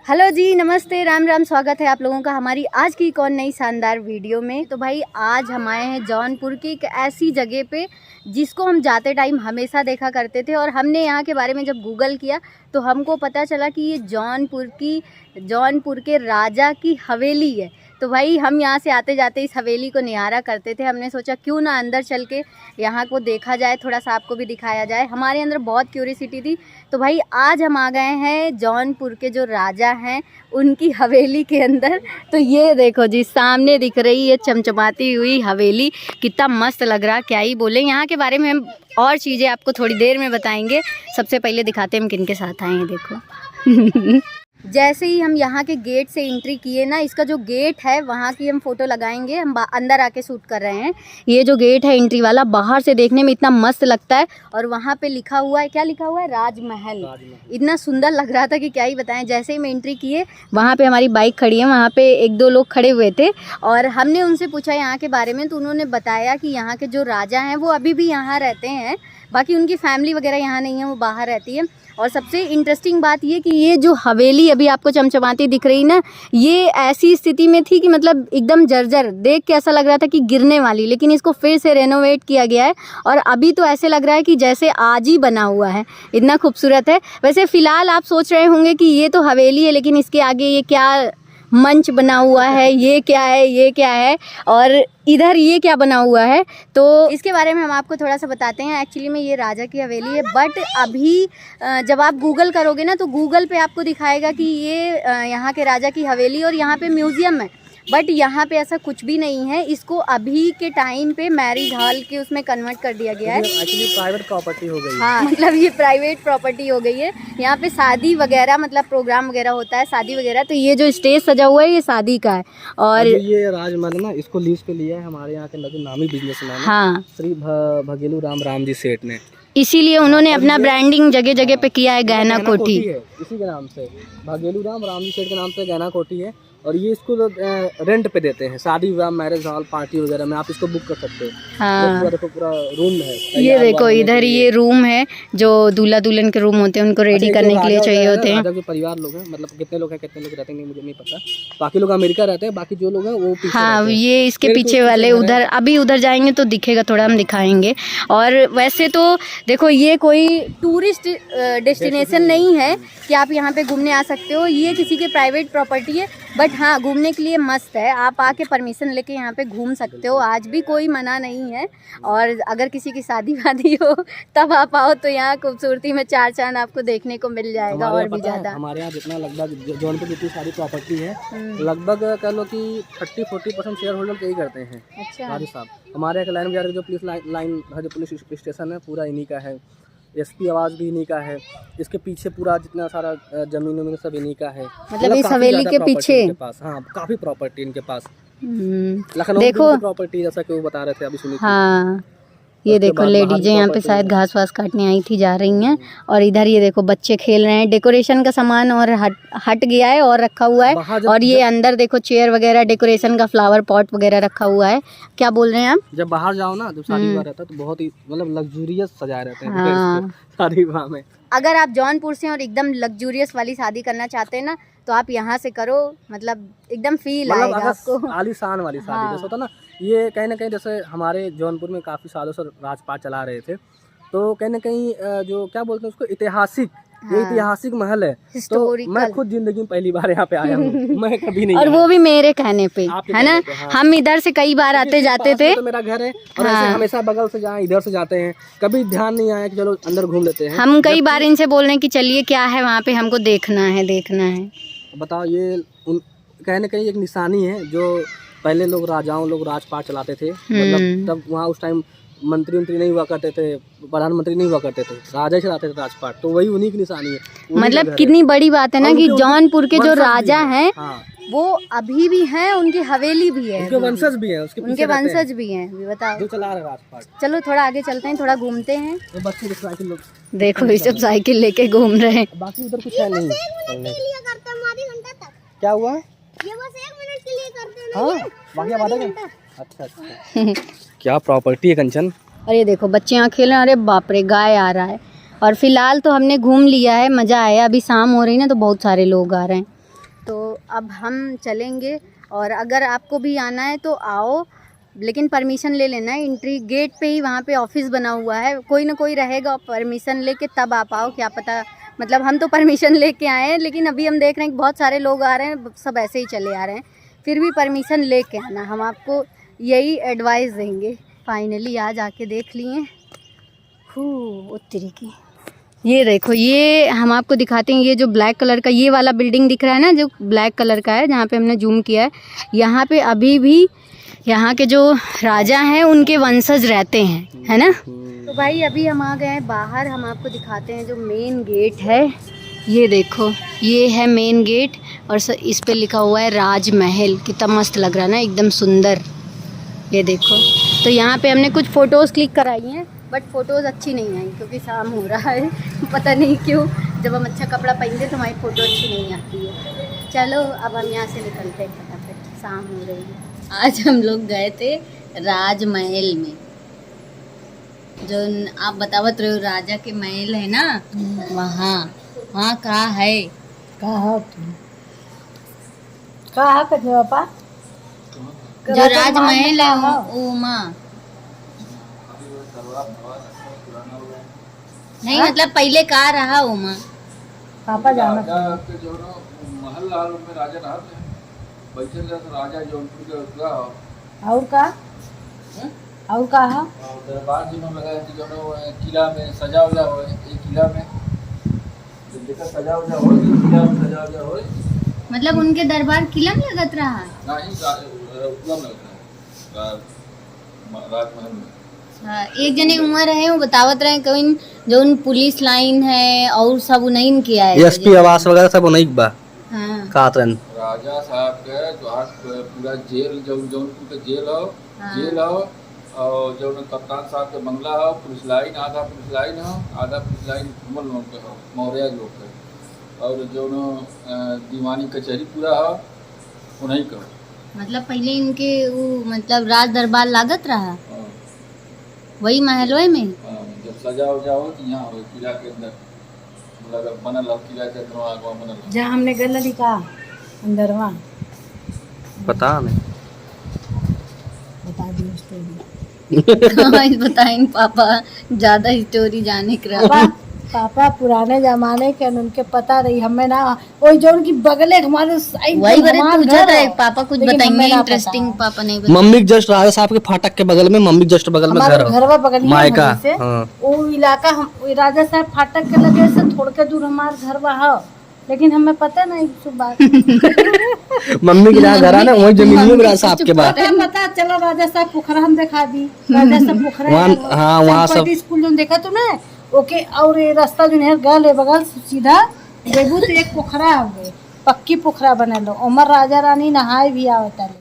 Hello जी, नमस्ते, राम राम। स्वागत है आप लोगों का हमारी आज की कौन नई शानदार वीडियो में। तो भाई आज हम आए हैं जौनपुर की एक ऐसी जगह पे जिसको हम जाते टाइम हमेशा देखा करते थे, और हमने यहाँ के बारे में जब गूगल किया तो हमको पता चला कि ये जौनपुर के राजा की हवेली है। तो भाई हम यहाँ से आते जाते इस हवेली को निहारा करते थे। हमने सोचा क्यों ना अंदर चल के यहाँ को देखा जाए, थोड़ा सा आपको भी दिखाया जाए। हमारे अंदर बहुत क्यूरियोसिटी थी। तो भाई आज हम आ गए हैं जौनपुर के जो राजा हैं उनकी हवेली के अंदर। तो ये देखो जी, सामने दिख रही है चमचमाती हुई हवेली। कितना मस्त लग रहा, क्या ही बोले। यहाँ के बारे में हम और चीज़ें आपको थोड़ी देर में बताएंगे। सबसे पहले दिखाते हैं हम किन के साथ आए हैं। देखो जैसे ही हम यहाँ के गेट से एंट्री किए ना, इसका जो गेट है वहाँ की हम फोटो लगाएंगे। हम अंदर आके शूट कर रहे हैं। ये जो गेट है एंट्री वाला, बाहर से देखने में इतना मस्त लगता है। और वहाँ पे लिखा हुआ है, क्या लिखा हुआ है? राजमहल। इतना सुंदर लग रहा था कि क्या ही बताएं। जैसे ही मैं एंट्री किए, वहाँ पे हमारी बाइक खड़ी है, वहाँ पे एक दो लोग खड़े हुए थे और हमने उनसे पूछा यहाँ के बारे में। तो उन्होंने बताया कि यहाँ के जो राजा हैं वो अभी भी यहाँ रहते हैं। बाकी उनकी फैमिली वगैरह यहाँ नहीं है, वो बाहर रहती है। और सबसे इंटरेस्टिंग बात ये कि ये जो हवेली अभी आपको चमचमाती दिख रही ना, ये ऐसी स्थिति में थी कि मतलब एकदम जर्जर, देख के ऐसा लग रहा था कि गिरने वाली। लेकिन इसको फिर से रेनोवेट किया गया है और अभी तो ऐसे लग रहा है कि जैसे आज ही बना हुआ है। इतना खूबसूरत है। वैसे फ़िलहाल आप सोच रहे होंगे कि ये तो हवेली है, लेकिन इसके आगे ये क्या मंच बना हुआ है, ये क्या है, ये क्या है, और इधर ये क्या बना हुआ है। तो इसके बारे में हम आपको थोड़ा सा बताते हैं। एक्चुअली में ये राजा की हवेली है, बट अभी जब आप गूगल करोगे ना तो गूगल पे आपको दिखाएगा कि ये यहाँ के राजा की हवेली और यहाँ पे म्यूज़ियम है। बट यहाँ पे ऐसा कुछ भी नहीं है। इसको अभी के टाइम पे मैरिज हॉल के उसमें कन्वर्ट कर दिया गया है। एक्चुअली प्राइवेट प्रॉपर्टी हो गई। हाँ, मतलब ये प्राइवेट प्रॉपर्टी हो गई है। यहाँ पे शादी वगैरह, मतलब प्रोग्राम वगैरह होता है, शादी वगैरह। तो ये जो स्टेज सजा हुआ है ये शादी का है। और ये राजमहल ना, इसको लीज पे लिया है हमारे यहाँ के नामी बिजनेसमैन हाँ, श्री भगेलू राम जी सेठ ने। इसीलिए उन्होंने अपना ब्रांडिंग जगह जगह पे किया है, गहना कोठी है इसी के नाम से। भगेलू राम जी सेठ के नाम से गहना कोठी है। और ये इसको रेंट पे देते हैं, शादी विवाह, मैरिज हॉल, पार्टी वगैरह में आप इसको बुक कर सकते हो। हाँ, पूरा रूम है। ये देखो इधर ये रूम है जो दूल्हा दुल्हन के रूम होते हैं, उनको रेडी करने के लिए चाहिए होते हैं। राजा के परिवार लोग हैं, मतलब कितने लोग हैं, कितने लोग रहते हैं मुझे नहीं पता। बाकी लोग अमेरिका रहते हैं, बाकी जो लोग हैं वो पीछे हाँ, रहते हैं। ये इसके पीछे वाले उधर, अभी उधर जाएंगे तो दिखेगा, थोड़ा हम दिखाएंगे। और वैसे तो देखो ये कोई टूरिस्ट डेस्टिनेशन नहीं है कि आप यहाँ पे घूमने आ सकते हो। ये किसी के प्राइवेट प्रॉपर्टी है, बट हाँ घूमने के लिए मस्त है। आप आके परमिशन लेके यहाँ पे घूम सकते हो, आज भी कोई मना नहीं है। और अगर किसी की शादी वादी हो तब आप आओ तो यहाँ खूबसूरती में चार चांद आपको देखने को मिल जाएगा। और भी ज़्यादा हमारे यहाँ जितना लगभग जौनपुर जितनी सारी प्रॉपर्टी है, लगभग कह लो कि 30-40% शेयर होल्डर यही करते हैं। अच्छा, राजू साहब हमारे यहाँ लाइन बाजार जो पुलिस लाइन जो पुलिस स्टेशन है पूरा इन्हीं का है। एसपी आवास भी इन्हीं का है। इसके पीछे पूरा जितना सारा जमीन वमीन सब इन्हीं का है। मतलब इस हवेली के पीछे पास हाँ काफी प्रॉपर्टी इनके पास। देखो लखनऊ प्रॉपर्टी जैसा कि वो बता रहे थे अभी सुनी। हाँ, ये देखो लेडीजें यहाँ पे शायद घास वास काटने आई थी, जा रही हैं। और इधर ये देखो बच्चे खेल रहे हैं। डेकोरेशन का सामान और हट गया है और रखा हुआ है। और ये अंदर देखो चेयर वगैरह, डेकोरेशन का फ्लावर पॉट वगैरह रखा हुआ है। क्या बोल रहे हैं आप? जब बाहर जाओ ना, जब शादी विवाह रहता है तो बहुत ही मतलब लग्जूरियस सजाए रहते हैं शादी विवाह में। अगर आप जौनपुर से और एकदम लग्जूरियस वाली शादी करना चाहते हैं ना तो आप यहाँ से करो, मतलब एकदम फील आएगा आपको। आलीशान वाली शादी जैसे होता ना, ये कहीं ना कहीं जैसे हमारे जौनपुर में काफ़ी सालों से राजपाट चला रहे थे, तो कहीं ना कहीं जो क्या बोलते हैं उसको, ऐतिहासिक, ये ऐतिहासिक महल है। तो मैं खुद जिंदगी में पहली बार यहाँ पे आया हूँ। मैं कभी नहीं, और वो भी मेरे कहने पे, है ना। हम इधर से कई बार आते जाते थे। तो मेरा घर है और ऐसे हमेशा बगल से जाए, इधर से जाते हैं, कभी ध्यान नहीं आया कि चलो अंदर घूम लेते हैं। हम कई बार इनसे बोल रहे हैं कि चलिए क्या है वहाँ पे, हमको देखना है। बताओ, ये कहीं ना कहीं एक निशानी है जो पहले लोग राजपाट चलाते थे। मतलब तब वहाँ उस टाइम मंत्री नहीं हुआ करते थे, प्रधानमंत्री नहीं हुआ करते थे, राजा चलाते थे राजपाट। तो वही उन्हीं की निशानी है। मतलब कितनी बड़ी बात है ना कि जौनपुर के जो राजा हैं वो अभी भी हैं, उनकी हवेली भी है, उनके वंशज भी हैं, उनके वंशज भी हैं। बताओ, जो चला रहे राजपाट। चलो थोड़ा आगे चलते हैं, थोड़ा घूमते हैं। बच्चे साइकिल लोग देखो ये सब साइकिल लेके घूम रहे हैं। बाकी उधर कुछ है नहीं। क्या हुआ? ये बस 1 मिनट के लिए करते हैं। हाँ, बाकी आधा घंटा। अच्छा। क्या प्रॉपर्टी है कंचन। और ये देखो बच्चे यहाँ खेल रहे हैं। अरे बाप रे, गाय आ रहा है। और फिलहाल तो हमने घूम लिया है, मज़ा आया। अभी शाम हो रही ना तो बहुत सारे लोग आ रहे हैं। अब हम चलेंगे, और अगर आपको भी आना है तो आओ, लेकिन परमिशन ले लेना है। एंट्री गेट पे ही वहाँ पे ऑफिस बना हुआ है, कोई ना कोई रहेगा, परमिशन लेके तब आप आओ। क्या पता, मतलब हम तो परमिशन लेके आए हैं, लेकिन अभी हम देख रहे हैं कि बहुत सारे लोग आ रहे हैं, सब ऐसे ही चले आ रहे हैं। फिर भी परमिशन लेके आना, हम आपको यही एडवाइस देंगे। फाइनली आज आके देख लिए उत्तरी की। ये देखो, ये हम आपको दिखाते हैं, ये जो ब्लैक कलर का ये वाला बिल्डिंग दिख रहा है ना, जो ब्लैक कलर का है, जहाँ पे हमने जूम किया है, यहाँ पे अभी भी यहाँ के जो राजा हैं उनके वंशज रहते हैं, है ना। तो भाई अभी हम आ गए हैं बाहर, हम आपको दिखाते हैं जो मेन गेट है। ये देखो, ये है मेन गेट, और इस पे लिखा हुआ है राजमहल। कितना मस्त लग रहा है ना, एकदम सुंदर। ये देखो, तो यहाँ पे हमने कुछ फ़ोटोज़ क्लिक कराई हैं, बट फ़ोटोज़ अच्छी नहीं आई क्योंकि शाम हो रहा है। पता नहीं क्यों, जब हम अच्छा कपड़ा पहनते तो हमारी फ़ोटो अच्छी नहीं आती है। चलो अब हम यहाँ से निकलते हैं फटाफट, शाम हो रही है। आज हम लोग गए थे राजमहल में, जो आप बतावत रहे हो राजा के महल है ना, वहाँ कहाँ है, कहा पापा जो राजमहल है वो माँ नहीं, मतलब पहले कहाँ रहा वो माँ। पापा जाना के जो महल लाल में राजा रहते हैं, बैठे रहते राजा जौनपुर के उसका और का और कहा दरबार जी में लगा है कि जो किला में सजा उजा हो, एक किला में देखा सजा उजा हो, किला में सजा उजा हो, मतलब उनके दरबार किला में लगत रहा नहीं उसका में लगता है राजमहल में। एक जने उम्र है, वो बतावत रहे कहीं जो उन पुलिस लाइन है और सब उन्हीं किया है, एसपी आवास वगैरह सब उन्हीं बा। हाँ कातरन राजा साहब के तो आज पूरा जेल जौनपुर के जेल हो, जेल हो, और जो कप्तान साहब के बंगला हो, पुलिस लाइन, आधा पुलिस लाइन हो, आधा पुलिस लाइन घूमल लोग के हो, मौर्य लोग के, और जो दीवानी कचहरी पूरा हो उन्हीं का। मतलब पहले इनके वो मतलब राज दरबार लागत रहा वही महलों में। जब सजा उजा हो तो यहाँ हो किला के अंदर बनल हो, किला के अंदर आगवा बनल हो। जहाँ हमने गल लिखा अंदर वहाँ पता नहीं, बता दी स्टोरी। बताएंगे पापा, ज्यादा स्टोरी जाने के पापा पुराने जमाने के उनके पता रही, हमें ना वही जो उनकी बगले हमारे वही बारे पूछा था पापा, कुछ बताएंगे इंटरेस्टिंग। पापा नहीं बताएंगे। मम्मी जस्ट राजा साहब के फाटक के बगल में, मम्मी जस्ट बगल में घर घरवा बगल मायका, वो इलाका हम राजा साहब फाटक के लगे से थोड़ के दूर हमारे घरवा है, लेकिन हमें पता नहीं सुबह। मम्मी के जहाँ घर है ना वही जमीन में राजा साहब के बाद पता चला राजा साहब पोखरा हम दिखा दी, राजा साहब पोखरा। हाँ वहाँ सब स्कूल जो देखा तूने ओके, और ये रास्ता जो है गल बगल सीधा देबू तो एक पोखरा हो गए, पक्की पोखरा बना लो, उमर राजा रानी नहाए भी आवता।